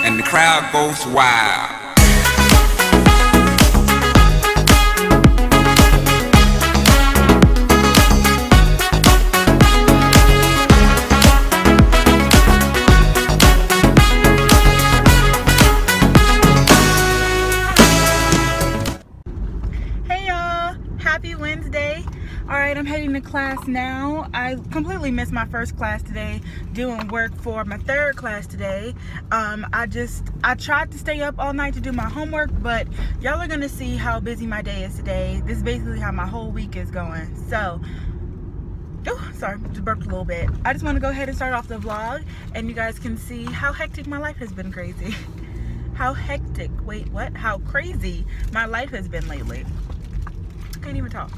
and the crowd goes wild. Alright, I'm heading to class now. I completely missed my first class today, doing work for my third class today. I tried to stay up all night to do my homework, but y'all are gonna see how busy my day is today. This is basically how my whole week is going. So, oh, sorry, just burped a little bit. I just want to go ahead and start off the vlog, and you guys can see how hectic my life has been crazy. How hectic, wait, what? How crazy my life has been lately. I can't even talk.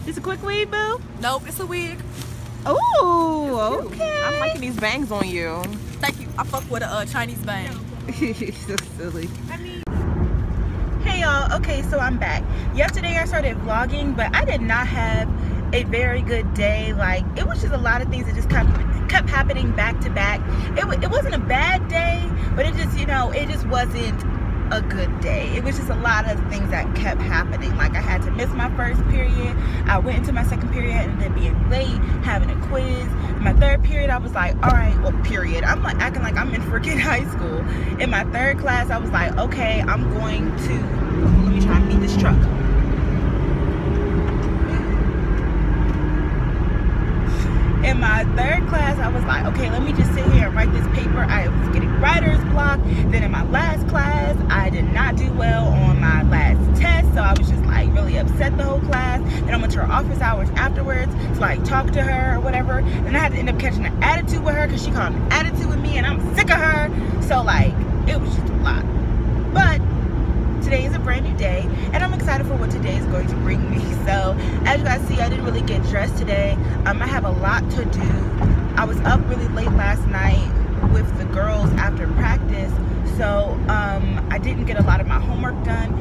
It's a quick weave, boo? Nope, it's a wig. Oh, okay. I'm liking these bangs on you. Thank you. I fuck with a Chinese bang. So silly. Hey y'all, okay, so I'm back. Yesterday I started vlogging, but I did not have a very good day. Like, it was just a lot of things that just kept happening back to back. It wasn't a bad day, but it just, you know, it just wasn't a good day. It was just a lot of things that kept happening. Like, I had to miss my first period. I went into my second period and then being late, having a quiz. My third period, I was like, all right, well, period. I'm like acting like I'm in freaking high school. In my third class, I was like, okay, I'm going to, let me try and meet this truck. In my third class, I was like, okay, let me just sit here and write this paper. I was getting writer's block. Then in my last class, I did not do well on my last test, so I was just like really upset the whole class. Then I went to her office hours afterwards to like talk to her or whatever. Then I had to end up catching an attitude with her because she called an attitude with me and I'm sick of her. So like, it was just a lot. But today is a brand new day and I'm excited for what today is going to bring me. So as you guys see, I didn't really get dressed today. I have a lot to do. I was up really late last night with the girls after practice, so I didn't get a lot of my homework done.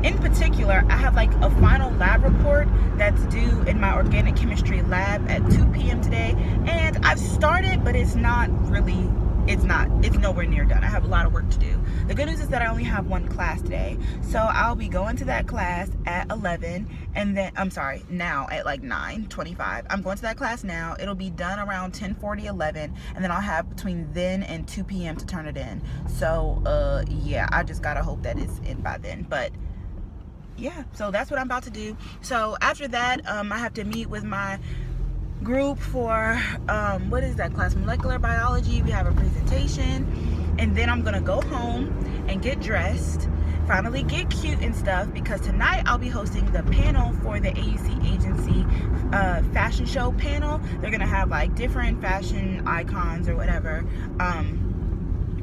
In particular, I have like a final lab report that's due in my organic chemistry lab at 2 p.m. today, and I've started, but it's not really, it's nowhere near done. I have a lot of work to do. The good news is that I only have one class today, so I'll be going to that class at 11, and then I'm sorry, now at like 9:25. I'm going to that class now. It'll be done around 10:40, 11, and then I'll have between then and 2 p.m. to turn it in. So yeah, I just gotta hope that it's in by then. But yeah, so that's what I'm about to do. So after that, I have to meet with my group for what is that class, molecular biology. We have a presentation, and then I'm gonna go home and get dressed, finally get cute and stuff, because tonight I'll be hosting the panel for the AUC agency fashion show panel. They're gonna have like different fashion icons or whatever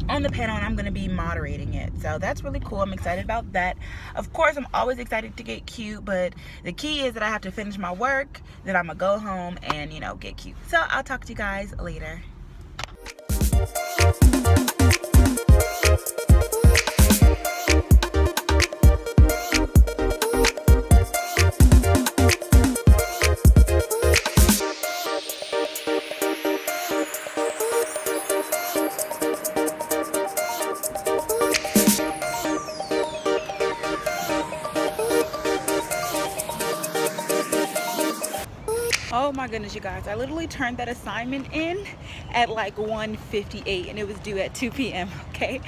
on the panel, and I'm gonna be moderating it. So that's really cool. I'm excited about that. Of course, I'm always excited to get cute, but the key is that I have to finish my work, then I'm gonna go home and, you know, get cute. So I'll talk to you guys later. Oh my goodness, you guys, I literally turned that assignment in at like 1:58 and it was due at 2 p.m. okay?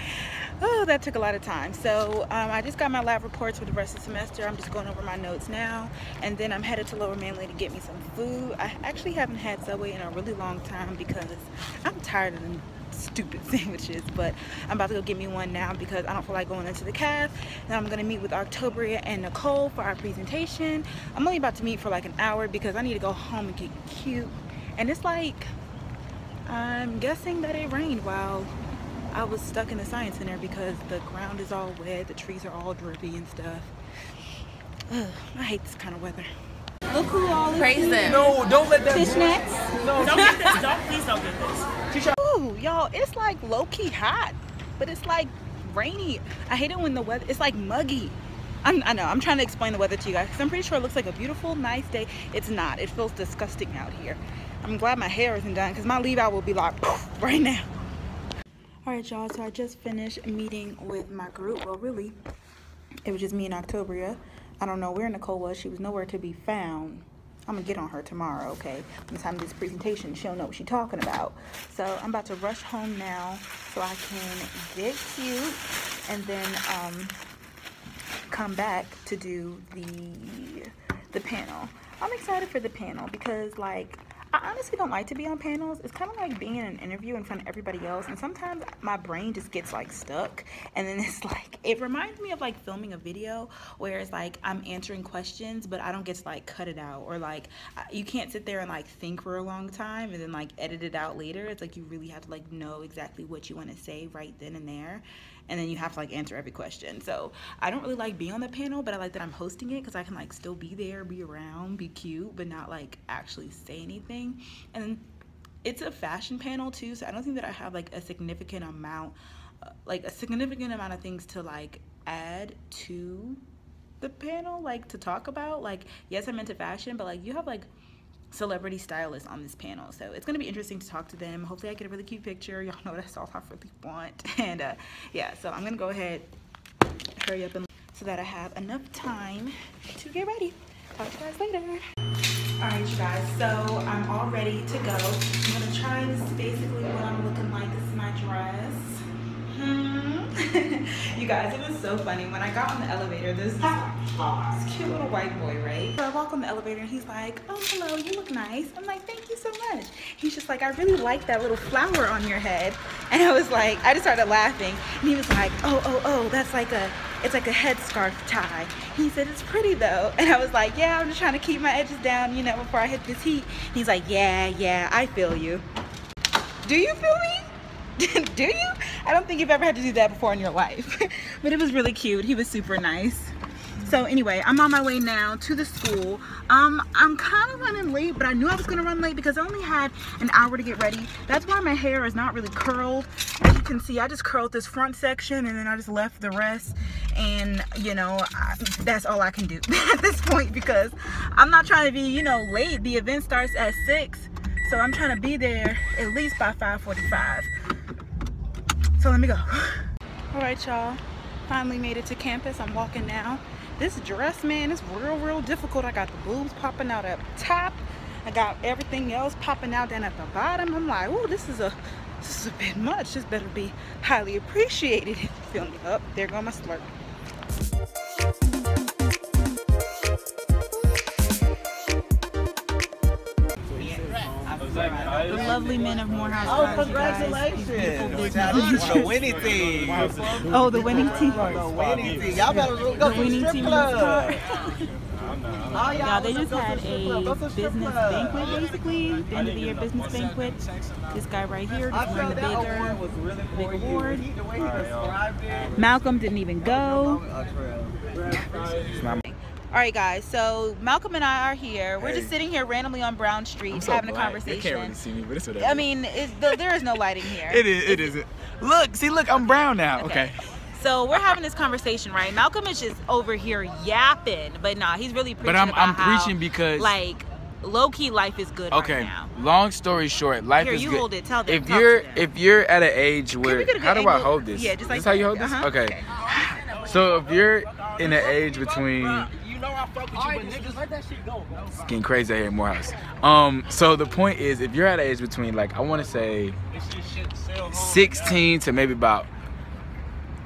Oh, that took a lot of time. So I just got my lab reports for the rest of the semester. I'm just going over my notes now, and then I'm headed to Lower Manly to get me some food. I actually haven't had Subway in a really long time because I'm tired of them stupid sandwiches, but I'm about to go get me one now because I don't feel like going into the caf. And I'm gonna meet with Octobria and Nicole for our presentation. I'm only about to meet for like an hour because I need to go home and get cute. And it's like, I'm guessing that it rained while I was stuck in the science center because the ground is all wet, the trees are all drippy and stuff. Ugh, I hate this kind of weather. Look who all is Praise here. them. No, don't let that. Fishnets. No, Don't get this. Please don't get this. Ooh, Ooh, y'all, it's like low-key hot, but it's like rainy. I hate it when the weather, it's like muggy. I know, I'm trying to explain the weather to you guys because I'm pretty sure it looks like a beautiful, nice day. It's not. It feels disgusting out here. I'm glad my hair isn't done because my leave out will be like poof, right now. All right, y'all, so I just finished meeting with my group. Well, really, it was just me and Octobria. I don't know where Nicole was. She was nowhere to be found. I'm gonna get on her tomorrow, okay? When it's time to do this presentation, she'll know what she's talking about. So I'm about to rush home now so I can get cute and then come back to do the panel. I'm excited for the panel because, like, I honestly don't like to be on panels. It's kind of like being in an interview in front of everybody else, and sometimes my brain just gets like stuck, and then it's like, it reminds me of like filming a video where it's like I'm answering questions but I don't get to like cut it out, or like you can't sit there and like think for a long time and then like edit it out later. It's like you really have to like know exactly what you want to say right then and there, and then you have to like answer every question. So I don't really like being on the panel, but I like that I'm hosting it because I can like still be there, be around, be cute, but not like actually say anything. And it's a fashion panel too, so I don't think that I have like a significant amount of things to like add to the panel, like to talk about. Like, yes, I'm into fashion, but like you have like celebrity stylists on this panel, so it's gonna be interesting to talk to them. Hopefully I get a really cute picture. Y'all know that's all I really want. And yeah, so I'm gonna go ahead, hurry up, and so that I have enough time to get ready. Talk to you guys later. Alright, you guys, so I'm all ready to go. I'm gonna try, this is basically what I'm looking like. This is my dress. You guys, it was so funny. When I got on the elevator, this cute little white boy, right? So I walk on the elevator and he's like, oh, hello, you look nice. I'm like, thank you so much. He's just like, I really like that little flower on your head. And I was like, I just started laughing. And he was like, oh, that's like it's like a headscarf tie. He said, it's pretty though. And I was like, yeah, I'm just trying to keep my edges down, you know, before I hit this heat. He's like, yeah, I feel you. Do you feel me? Do you? I don't think you've ever had to do that before in your life. But it was really cute. He was super nice. So anyway, I'm on my way now to the school. I'm kind of running late, but I knew I was gonna run late because I only had an hour to get ready. That's why my hair is not really curled. As you can see, I just curled this front section and then I just left the rest. And you know, that's all I can do at this point because I'm not trying to be, you know, late. The event starts at 6, so I'm trying to be there at least by 5:45. So let me go. All right, y'all, finally made it to campus. I'm walking now. This dress, man, is real difficult. I got the boobs popping out at the top. I got everything else popping out down at the bottom. I'm like, oh, this is a bit much. This better be highly appreciated. Feel me? Up, there go my slurp. The lovely men of Morehouse. Oh, congratulations! The winning team. Oh, the winning team. The winning team. Y'all better go The to winning the strip team. club. Yeah, they just had a business banquet, basically, the end of the year business banquet. This guy right here just won the big award. Malcolm didn't even go. Alright guys, so Malcolm and I are here. We're just sitting here randomly on Brown Street having a conversation. You can't really see me, but it's whatever. I mean, there is no lighting here. It isn't. Look, I'm brown now. Okay. So we're having this conversation, right? Malcolm is just over here yapping, but nah, he's really preaching. But I'm how, preaching because like low-key life is good right now. Long story short, life here, is good. You hold it. Tell them. If you're at an age where how do I hold this? Yeah, just like this how you hold this? Okay. So if you're in an age between it's getting crazy out here in Morehouse. So the point is, if you're at an age between, like, I want to say 16 to maybe about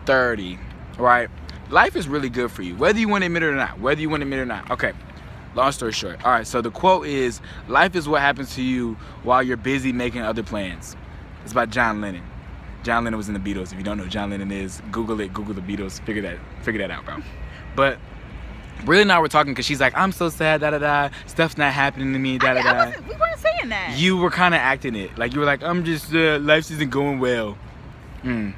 30, right? Life is really good for you, whether you want to admit it or not. Okay, long story short. All right, so the quote is, life is what happens to you while you're busy making other plans. It's by John Lennon. John Lennon was in the Beatles. If you don't know who John Lennon is, Google it, Google the Beatles, figure that out, bro. But Brelynn and I were talking because she's like, I'm so sad, stuff's not happening to me, we weren't saying that. You were kind of acting it. Like, you were like, I'm just, life isn't going well.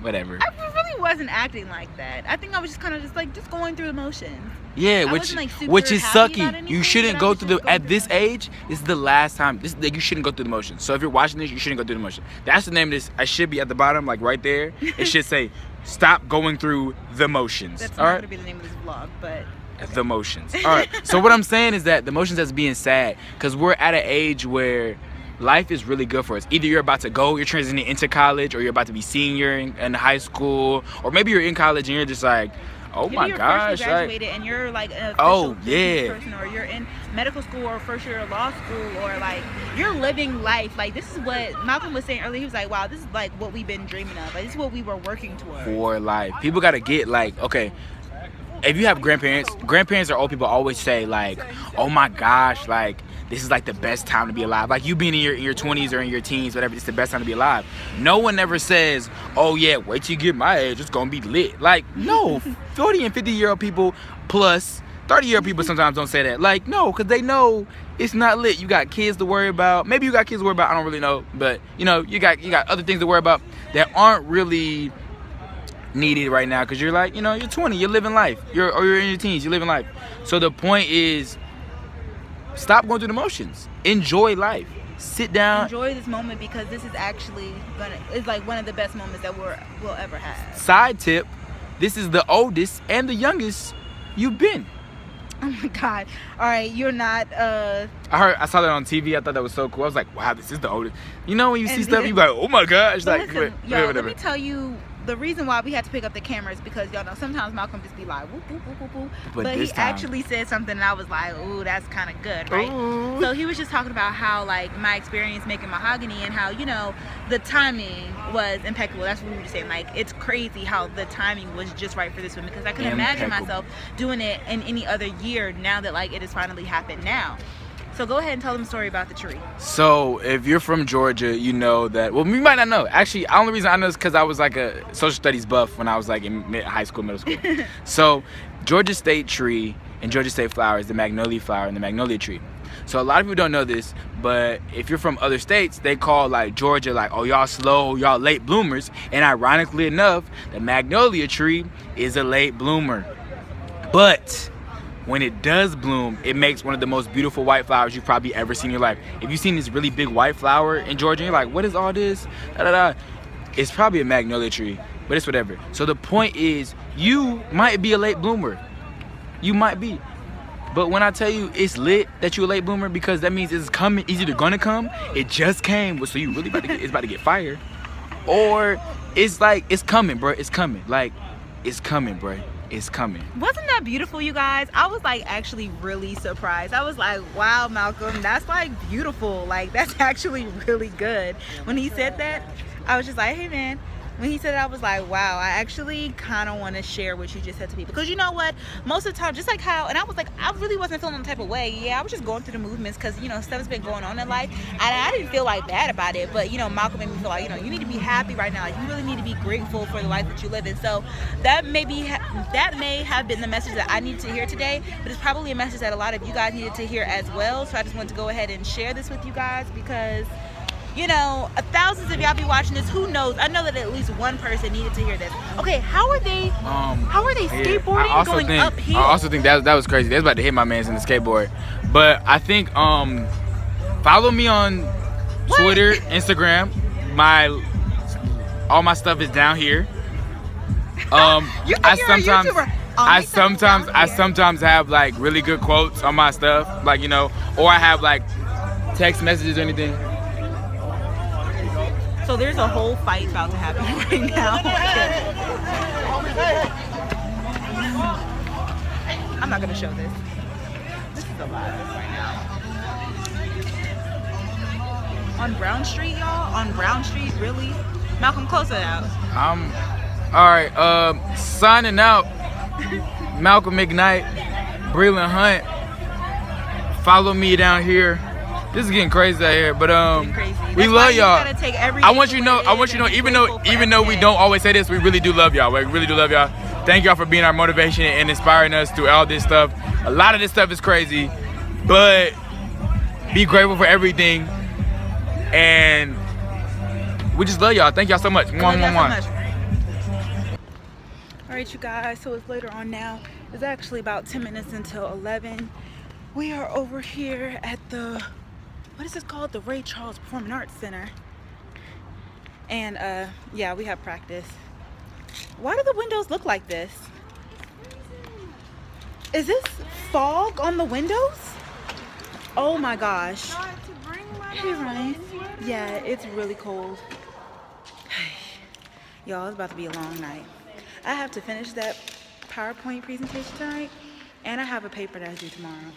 Whatever. I really wasn't acting like that. I think I was just kind of just going through the motions. Yeah, I which wasn't, like, super is happy about sucky. anything, You shouldn't but I go was through just the going at through this the age. This is the last time. You shouldn't go through the motions. So if you're watching this, you shouldn't go through the motions. That's the name of this. I should be at the bottom, like right there. It should say, "Stop going through the motions." That's all not right. gonna be the name of this vlog, but. The motions. All right. So what I'm saying is that the motions that's being sad, because we're at an age where life is really good for us. Either you're about to go, you're transitioning into college, or you're about to be senior in high school, or maybe you're in college and you're just like, oh my gosh, you're graduated and you're like an oh official yeah person, or you're in medical school or first year of law school, or like you're living life. Like this is what Malcolm was saying earlier. He was like, wow, this is like what we've been dreaming of. Like this is what we were working towards. For life. People gotta get like, okay, if you have grandparents or old people always say like, oh my gosh, like this is like the best time to be alive. Like you being in your 20s or in your teens, whatever, it's the best time to be alive. No one ever says, oh yeah, wait till you get my age, it's gonna be lit. Like no, 40 and 50-year-old people plus 30-year-old people sometimes don't say that. Like no, because they know it's not lit. You got kids to worry about. Maybe you got kids to worry about, I don't really know, but you know, you got other things to worry about that aren't really needed right now, because you're like, you know, you're 20, you're living life, or you're in your teens, you're living life. So the point is, stop going through the motions, enjoy life, sit down, enjoy this moment, because this is actually it's like one of the best moments that we'll ever have. Side tip, this is the oldest and the youngest you've been. Oh my god. All right, you're not I saw that on TV. I thought that was so cool. I was like, wow, this is the oldest. You know, when you see stuff, you like, oh my gosh. Like, listen, yo, let me tell you, the reason why we had to pick up the camera is because y'all know sometimes Malcolm just be like whoop, whoop, whoop, whoop, whoop. But he actually said something and I was like, ooh, that's kind of good, right? Ooh. So he was just talking about how like my experience making mahogany and how, you know, the timing was impeccable. That's what we were just saying. Like it's crazy how the timing was just right for this one, because I couldn't imagine myself doing it in any other year now that like it has finally happened now. So go ahead and tell them a story about the tree. So if you're from Georgia, you know that, well, we might not know. Actually, the only reason I know is because I was like a social studies buff when I was like in high school, middle school. So Georgia State tree and Georgia State flower is the magnolia flower and the magnolia tree. So a lot of people don't know this, but if you're from other states, they call like Georgia like, oh, y'all slow, y'all late bloomers. And ironically enough, the magnolia tree is a late bloomer. But when it does bloom, it makes one of the most beautiful white flowers you've probably ever seen in your life. If you've seen this really big white flower in Georgia, and you're like, what is all this? Da, da, da. It's probably a magnolia tree, but it's whatever. So the point is, you might be a late bloomer. You might be. But when I tell you it's lit that you're a late bloomer, because that means it's coming, it's either gonna come, it just came, so you really it's about to get fired, or it's like, it's coming, bro, it's coming. Like, it's coming, bro. It's coming. Wasn't that beautiful, you guys? I was like actually really surprised. I was like, wow, Malcolm, that's like beautiful. Like that's actually really good. When he said that, I was just like, hey man. When he said it, I was like, wow, I actually kind of want to share what you just said to people. Because you know what? Most of the time, just like how, and I was like, I really wasn't feeling the type of way. Yeah, I was just going through the movements because, you know, stuff's been going on in life. And I didn't feel like bad about it. But, you know, Malcolm made me feel like, you know, you need to be happy right now. Like, you really need to be grateful for the life that you live in. So that may have been the message that I needed to hear today. But it's probably a message that a lot of you guys needed to hear as well. So I just wanted to go ahead and share this with you guys because, you know, thousands of y'all be watching this. Who knows? I know that at least one person needed to hear this. Okay, how are they skateboarding going uphill? I also think that was crazy. They was about to hit my man's in the skateboard. But I think follow me on Twitter, Instagram. All my stuff is down here. I sometimes have like really good quotes on my stuff, like, you know, or I have like text messages or anything. So there's a whole fight about to happen right now. I'm not gonna show this. This is a lot right now. On Brown Street, y'all? On Brown Street, really? Malcolm, close it out. Alright, signing out. Malcolm McKnight, Brelynn Hunt. Follow me down here. This is getting crazy out here, but we love y'all. I want you to know, even though we don't always say this, we really do love y'all. We really do love y'all. Thank y'all for being our motivation and inspiring us through all this stuff. A lot of this stuff is crazy, but be grateful for everything, and we just love y'all. Thank y'all so much. Mwah, mwah, mwah. Alright you guys, so it's later on now. It's actually about 10 minutes until 11. We are over here at the, what is this called? The Ray Charles Performing Arts Center. And yeah, we have practice. Why do the windows look like this? Is this fog on the windows? Oh my gosh. Hey Ryan. Yeah, it's really cold. Y'all, it's about to be a long night. I have to finish that PowerPoint presentation tonight, and I have a paper that I do tomorrow.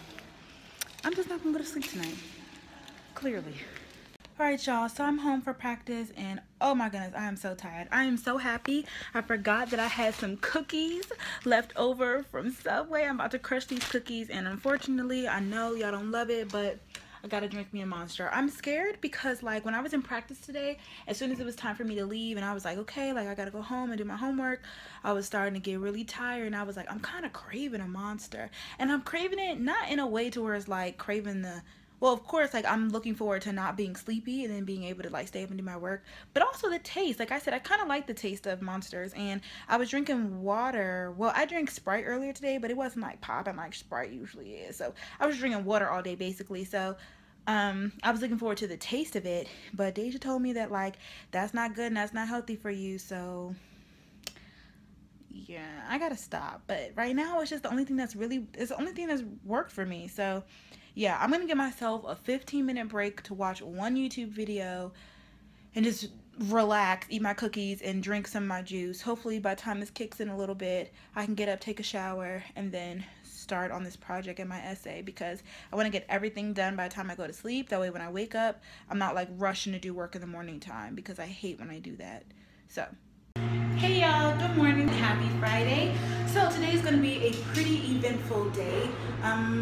I'm just not gonna go to sleep tonight, clearly. All right, y'all, so I'm home for practice, and oh my goodness, I am so tired. I am so happy. I forgot that I had some cookies left over from Subway. I'm about to crush these cookies, and unfortunately, I know y'all don't love it, but I gotta drink me a Monster. I'm scared because, like, when I was in practice today, as soon as it was time for me to leave and I was like, okay, like, I gotta go home and do my homework, I was starting to get really tired, and I was like, I'm kind of craving a Monster. And I'm craving it not in a way to where it's like craving the, well, of course, like, I'm looking forward to not being sleepy and then being able to, like, stay up and do my work, but also the taste. Like I said, I kind of like the taste of Monsters, and I was drinking water. Well, I drank Sprite earlier today, but it wasn't like popping like Sprite usually is. So I was drinking water all day basically. So I was looking forward to the taste of it, but Deja told me that, like, that's not good and that's not healthy for you. So yeah, I gotta stop. But right now it's just the only thing that's really, it's the only thing that's worked for me. So yeah, I'm gonna give myself a 15-minute break to watch one YouTube video and just relax, eat my cookies, and drink some of my juice. Hopefully by the time this kicks in a little bit, I can get up, take a shower, and then start on this project and my essay, because I want to get everything done by the time I go to sleep. That way when I wake up, I'm not like rushing to do work in the morning time, because I hate when I do that. So hey y'all, good morning, happy Friday. So today is going to be a pretty eventful day,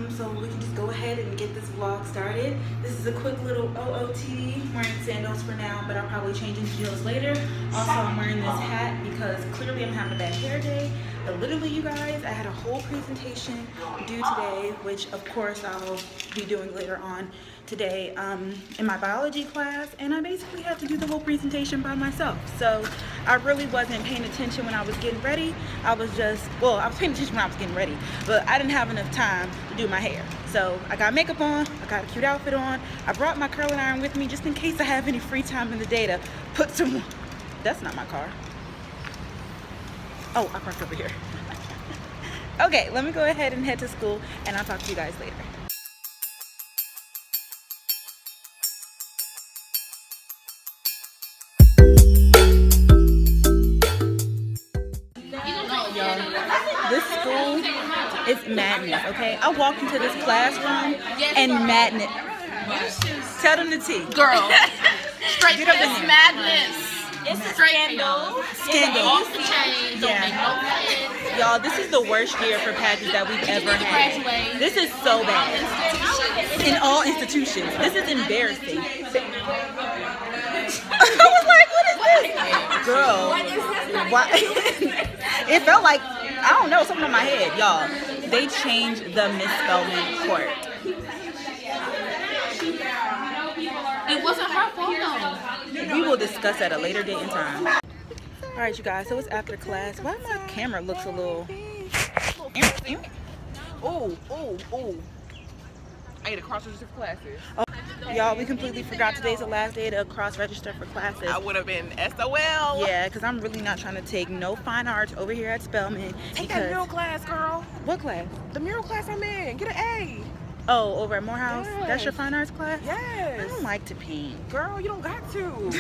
so we can just go ahead and get this vlog started. This is a quick little OOTD. I'm wearing sandals for now, but I'll probably change into heels later. Also, I'm wearing this hat because clearly I'm having a bad hair day. But literally, you guys, I had a whole presentation due today, which of course I'll be doing later on today in my biology class, and I basically had to do the whole presentation by myself. So I really wasn't paying attention when I was getting ready. I was just, well, I was paying attention when I was getting ready, but I didn't have enough time to do my hair. So I got makeup on, I got a cute outfit on, I brought my curling iron with me just in case I have any free time in the day to put some, that's not my car. Oh, I parked over here. Okay, let me go ahead and head to school, and I'll talk to you guys later. This school is madness, okay? I walked into this classroom and madness. Tell them the tea. Girl, straight to this madness. It's a scandal. Scandal. Yeah. Y'all, this is the worst year for pageants that we've ever had. This is so bad. In all institutions. This is embarrassing. I was like, what is this? Girl. Why? It felt like, I don't know, something on my head. Y'all, they changed the misspelling court. It wasn't her fault though. We will discuss at a later date and time. Alright you guys, so it's after class. Why my camera looks a little... Oh. I need to cross-register for classes. Oh, y'all, we completely forgot today's the last day to cross-register for classes. I would have been SOL. Yeah, because I'm really not trying to take no fine arts over here at Spelman. Take that mural class, girl. What class? The mural class I'm in. Get an A. Oh, over at Morehouse? Yes. That's your fine arts class? Yes. I don't like to paint. Girl, you don't got to.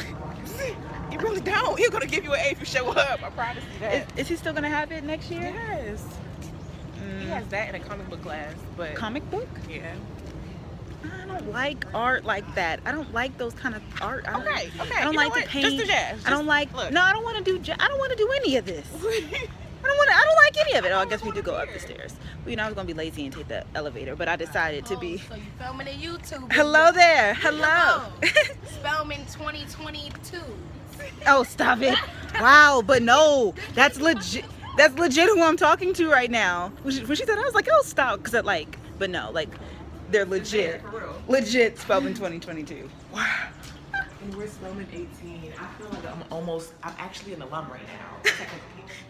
You really don't. He's gonna give you an A if you show up. I promise you that. Is he still gonna have it next year? Yes. He has that in a comic book class, but comic book? Yeah. I don't like art like that. I don't like those kind of art. Okay. I don't like to paint. Just do jazz. I don't like. Look. No, I don't want to do. I don't want to do any of this. I don't like any of it. Oh, I guess we do go up the stairs. Well, you know, I was gonna be lazy and take the elevator, but I decided to be. So you filming a YouTube? Hello there. Hello. Spelman 2022. Oh, stop it. Wow, but no, that's legit. That's legit who I'm talking to right now. When she said, I was like, oh, stop, because like, but no, like, they're legit. Legit Spelman 2022. Wow. And we're Spelman 18. I feel like I'm actually an alum right now,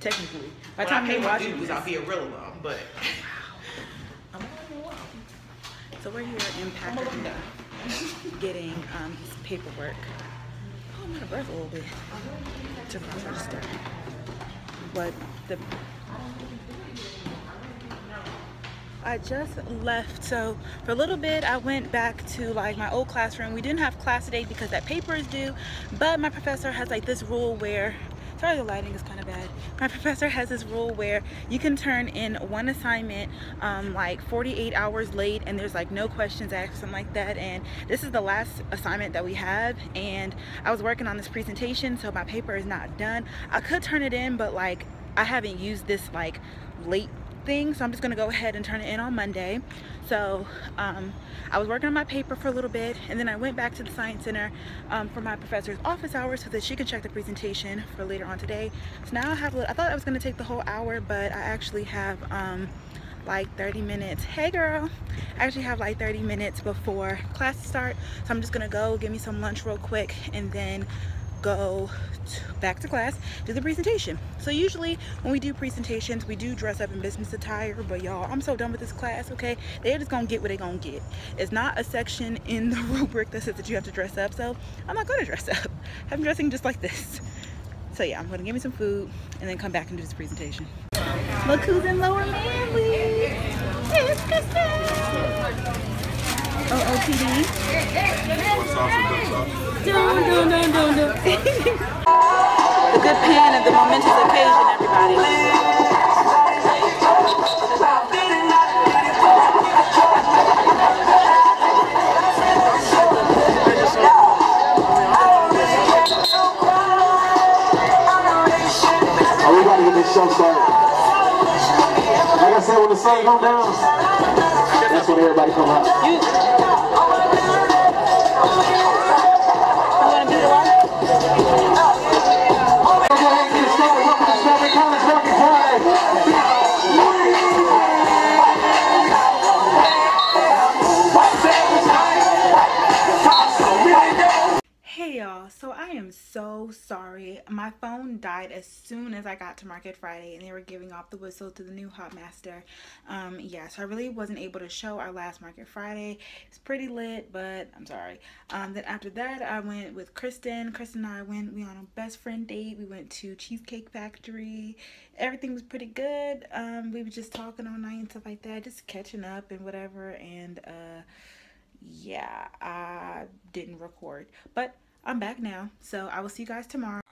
Technically. By By the time I pay you're my watching dues, this. I'll be a real alum, but I'm already alum. So we're here in Packard getting his paperwork. Oh, I'm out of breath a little bit. To register. But I just left, so for a little bit I went back to like my old classroom. We didn't have class today because that paper is due, but my professor has like this rule where, sorry the lighting is kind of bad, my professor has this rule where you can turn in one assignment like 48 hours late and there's like no questions asked or something like that. And this is the last assignment that we have, and I was working on this presentation, so my paper is not done. I could turn it in, but like I haven't used this like late thing, so I'm just gonna go ahead and turn it in on Monday. So I was working on my paper for a little bit, and then I went back to the Science Center for my professor's office hours so that she could check the presentation for later on today. So now I have, I thought I was gonna take the whole hour, but I actually have like 30 minutes. Hey girl, I actually have like 30 minutes before class starts, so I'm just gonna go get me some lunch real quick and then go back to class, do the presentation. So usually when we do presentations, we do dress up in business attire, but y'all, I'm so done with this class, okay? They're just gonna get what they gonna get. It's not a section in the rubric that says that you have to dress up, so I'm not gonna dress up. I'm dressing just like this. So yeah, I'm gonna get me some food and then come back and do this presentation. Look who's in Lower Manly. It's Kristen. OOTD. Dun, dun, dun, dun, dun. The good pen of the momentous occasion, everybody. We gotta get this show started. Like I said, when the sun comes down, that's when everybody come out. You wanna be the one? Go ahead and get started. Welcome to Spelman College Working Friday. Hey y'all, so I am so sorry. My phone died as soon as I got to Market Friday and they were giving off the whistle to the new Hopmaster. Yeah, so I really wasn't able to show our last Market Friday. It's pretty lit, but I'm sorry. Then after that, I went with Kristen. Kristen and I went on a best friend date. We went to Cheesecake Factory. Everything was pretty good. We were just talking all night and stuff like that, just catching up and whatever. And yeah, I didn't record, but I'm back now, so I will see you guys tomorrow.